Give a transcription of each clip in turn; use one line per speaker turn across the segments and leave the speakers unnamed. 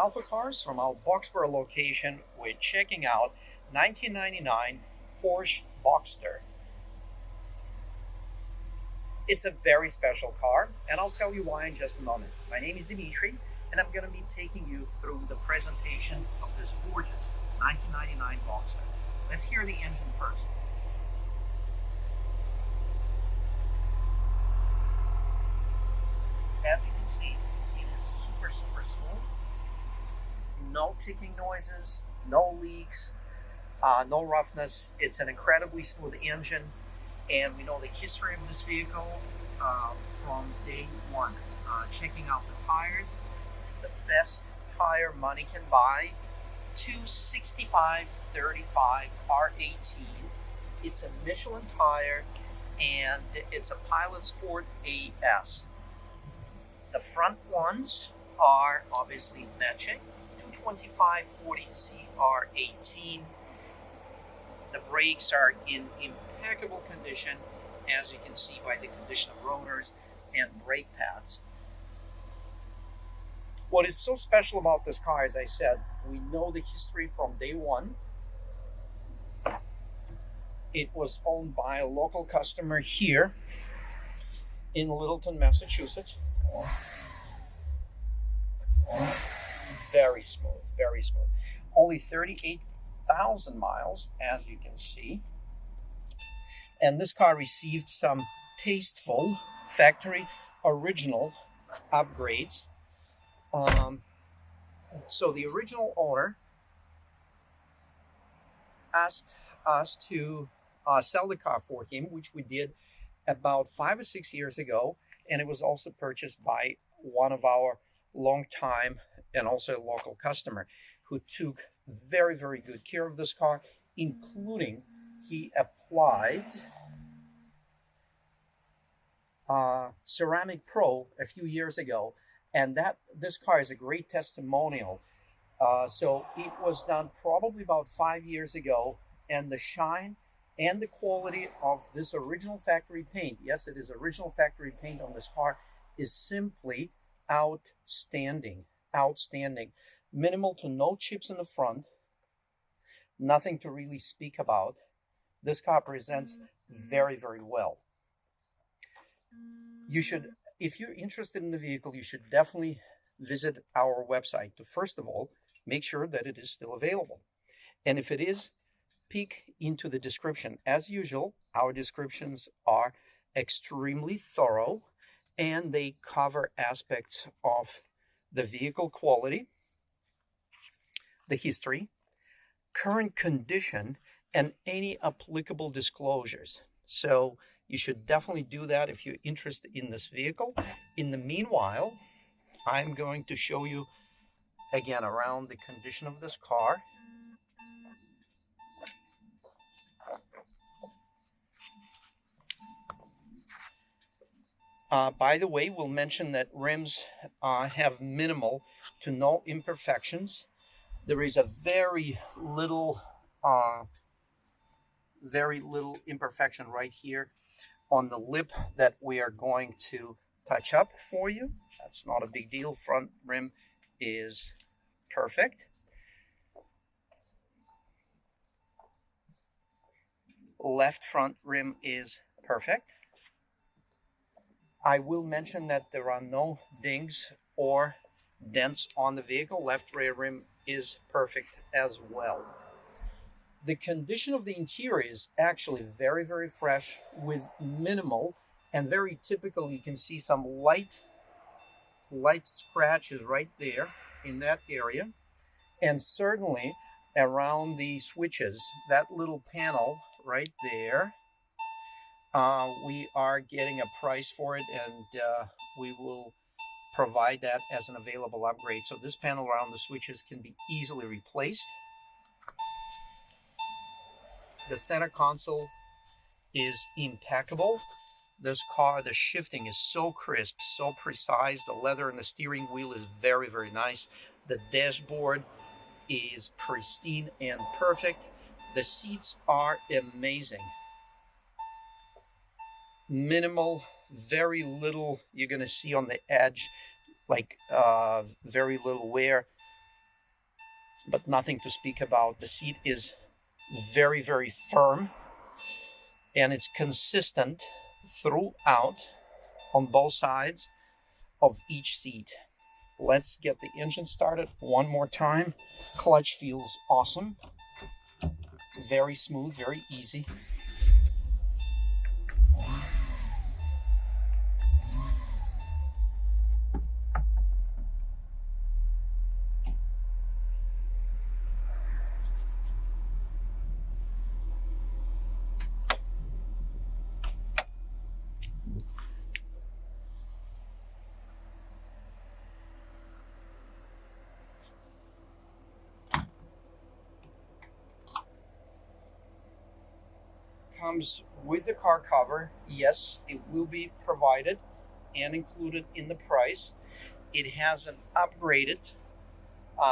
AlphaCars from our Boxborough location. We're checking out 1999 Porsche Boxster. It's a very special car, and I'll tell you why in just a moment. My name is Dimitri, and I'm going to be taking you through the presentation of this gorgeous 1999 Boxster. Let's hear the engine first. As you can see, it is super smooth. No ticking noises, no leaks, no roughness. It's an incredibly smooth engine, and we know the history of this vehicle from day one. Checking out the tires, the best tire money can buy, 265/35 R18. It's a Michelin tire, and it's a Pilot Sport AS. The front ones are obviously matching, 225/40 CR18. The brakes are in impeccable condition, as you can see by the condition of rotors and brake pads. What is so special about this car, as I said, we know the history from day one. It was owned by a local customer here in Littleton, Massachusetts. Very smooth, very smooth. Only 38,000 miles, as you can see. And this car received some tasteful factory original upgrades. So the original owner asked us to sell the car for him, which we did about 5 or 6 years ago. And it was also purchased by one of our long-time and also a local customer who took very, very good care of this car, including he applied Ceramic Pro a few years ago, and this car is a great testimonial. So it was done probably about 5 years ago, and the shine and the quality of this original factory paint, yes, it is original factory paint on this car, is simply outstanding. Minimal to no chips in the front, nothing to really speak about. This car presents very, very well. You should, if you're interested in the vehicle, you should definitely visit our website to, first of all, make sure that it is still available. And if it is, peek into the description. As usual, our descriptions are extremely thorough, and they cover aspects of the vehicle quality, the history, current condition, and any applicable disclosures. So you should definitely do that if you're interested in this vehicle. In the meanwhile, I'm going to show you again around the condition of this car. By the way, we'll mention that rims have minimal to no imperfections. There is a very little imperfection right here on the lip that we are going to touch up for you. That's not a big deal. Front rim is perfect. Left front rim is perfect. I will mention that there are no dings or dents on the vehicle. Left rear rim is perfect as well. The condition of the interior is actually very, very fresh with minimal and very typical. You can see some light scratches right there in that area. And certainly around the switches, that little panel right there, we are getting a price for it, and we will provide that as an available upgrade. So this panel around the switches can be easily replaced. The center console is impeccable. This car, the shifting is so crisp, so precise. The leather in the steering wheel is very, very nice. The dashboard is pristine and perfect. The seats are amazing. Minimal, very little you're going to see on the edge, like very little wear. but nothing to speak about. The seat is very, very firm, and it's consistent throughout on both sides of each seat. Let's get the engine started one more time. Clutch feels awesome. Very smooth, very easy. Comes with the car cover. Yes, it will be provided and included in the price. It has an upgraded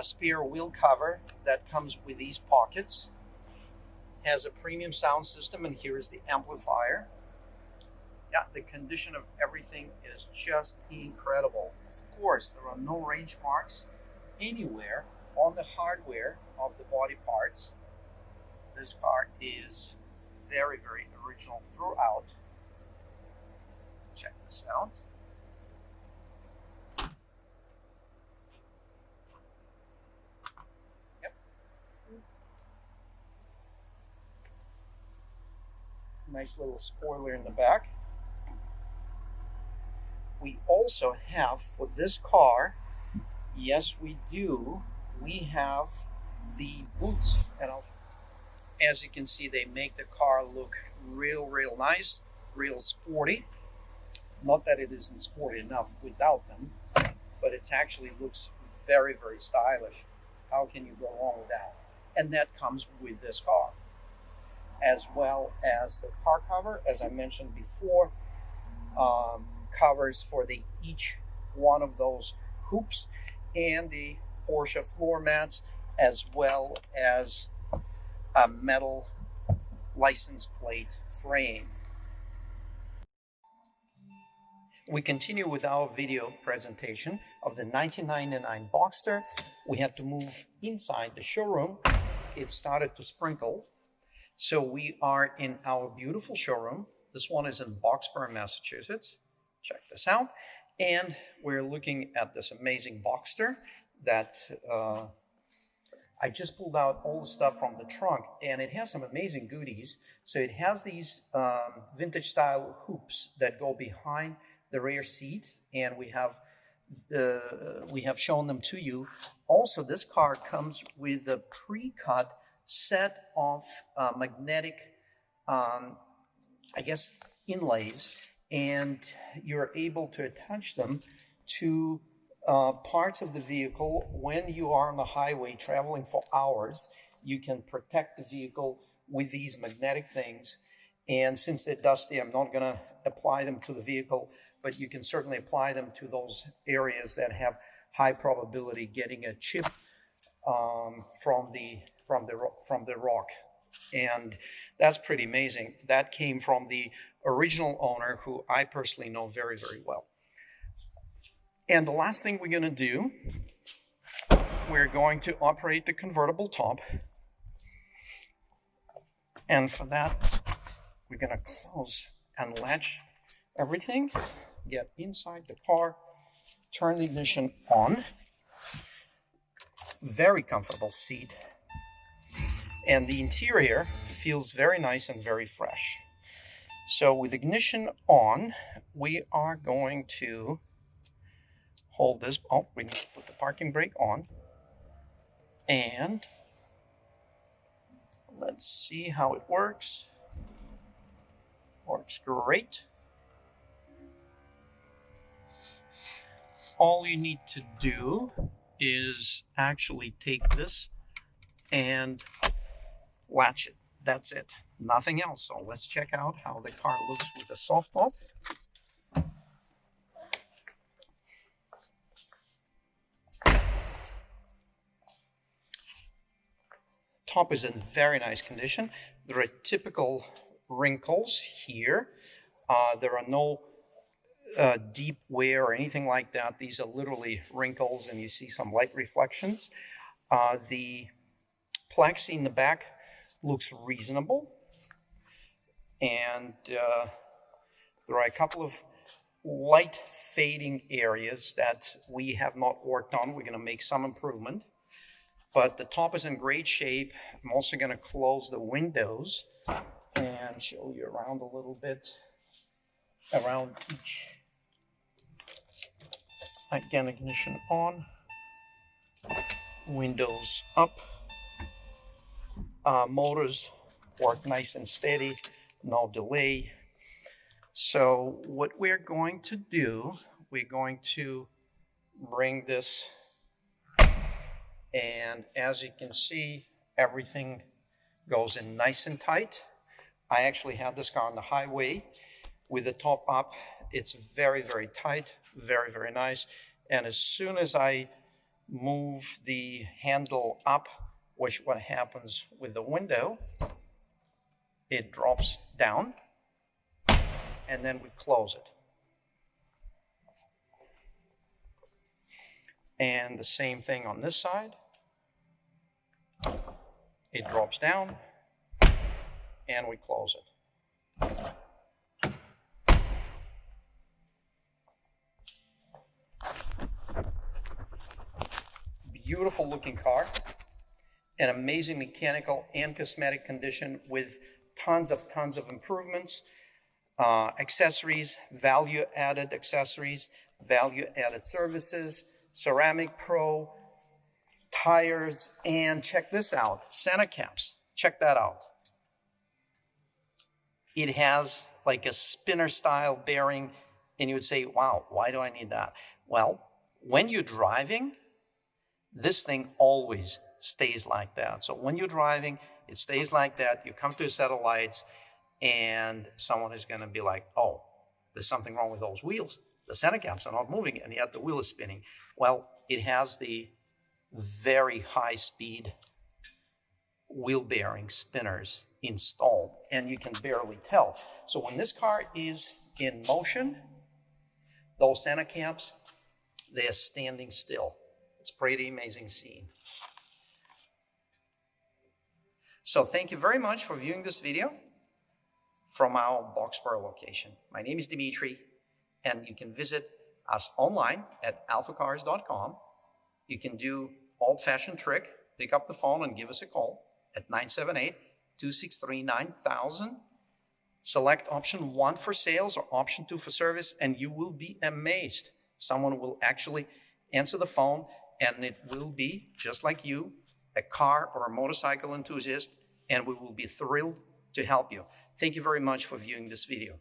spare wheel cover that comes with these pockets. Has a premium sound system, and here is the amplifier. Yeah, the condition of everything is just incredible. Of course, there are no range marks anywhere on the hardware of the body parts. This car is very, very original throughout. Check this out. Yep. Nice little spoiler in the back. We also have for this car, yes we do, we have the boots, and as you can see, they make the car look real nice, real sporty. Not that it isn't sporty enough without them, but it actually looks very, very stylish. How can you go wrong with that? And that comes with this car, as well as the car cover, as I mentioned before, covers for each one of those hoops, and the Porsche floor mats, as well as a metal license plate frame. We continue with our video presentation of the 1999 Boxster. We had to move inside the showroom. It started to sprinkle. So we are in our beautiful showroom. This one is in Boxborough, Massachusetts. Check this out. And we're looking at this amazing Boxster that I just pulled out all the stuff from the trunk, and it has some amazing goodies. So it has these vintage style hoops that go behind the rear seat, and we have shown them to you. Also, this car comes with a pre-cut set of magnetic, I guess, inlays, and you're able to attach them to parts of the vehicle. When you are on the highway traveling for hours, you can protect the vehicle with these magnetic things. And since they're dusty, I'm not going to apply them to the vehicle, but you can certainly apply them to those areas that have high probability getting a chip from the rock. And that's pretty amazing. That came from the original owner, who I personally know very, very well. And the last thing we're going to do, we're going to operate the convertible top. And for that, we're going to close and latch everything, get inside the car, turn the ignition on. Very comfortable seat. And the interior feels very nice and very fresh. So with ignition on, we are going to hold this. Oh, we need to put the parking brake on. And let's see how it works. Works great. All you need to do is actually take this and latch it. That's it. Nothing else. So let's check out how the car looks with the soft top. Top is in very nice condition. There are typical wrinkles here. There are no deep wear or anything like that. These are literally wrinkles, and you see some light reflections. The plexi in the back looks reasonable, and there are a couple of light fading areas that we have not worked on. We're going to make some improvement, but the top is in great shape. I'm also going to close the windows and show you around a little bit around each. Again, ignition on, windows up. Motors work nice and steady, no delay. So what we're going to do, we're going to bring this, and as you can see, everything goes in nice and tight. I actually had this car on the highway with the top up. It's very, very tight, very, very nice. And as soon as I move the handle up, which what happens with the window, it drops down, and then we close it. And the same thing on this side. It drops down, and we close it. Beautiful looking car, an amazing mechanical and cosmetic condition with tons of improvements, accessories, value-added accessories, value-added services, ceramic pro, tires, and check this out, Santa caps. Check that out. It has like a spinner style bearing, and you would say, wow, why do I need that? Well, when you're driving, this thing always stays like that. So when you're driving, it stays like that. You come to a set of lights, and someone is going to be like, oh, there's something wrong with those wheels. The center caps are not moving, and yet the wheel is spinning. Well, it has the very high-speed wheel bearing spinners installed, and you can barely tell. So when this car is in motion, those center caps, they are standing still. It's a pretty amazing scene. So thank you very much for viewing this video from our Boxborough location. My name is Dimitri, and you can visit us online at alphacars.com. You can do old-fashioned trick, pick up the phone and give us a call at 978-263-9000. Select option 1 for sales or option 2 for service, and you will be amazed. Someone will actually answer the phone, and it will be, just like you, a car or a motorcycle enthusiast, and we will be thrilled to help you. Thank you very much for viewing this video.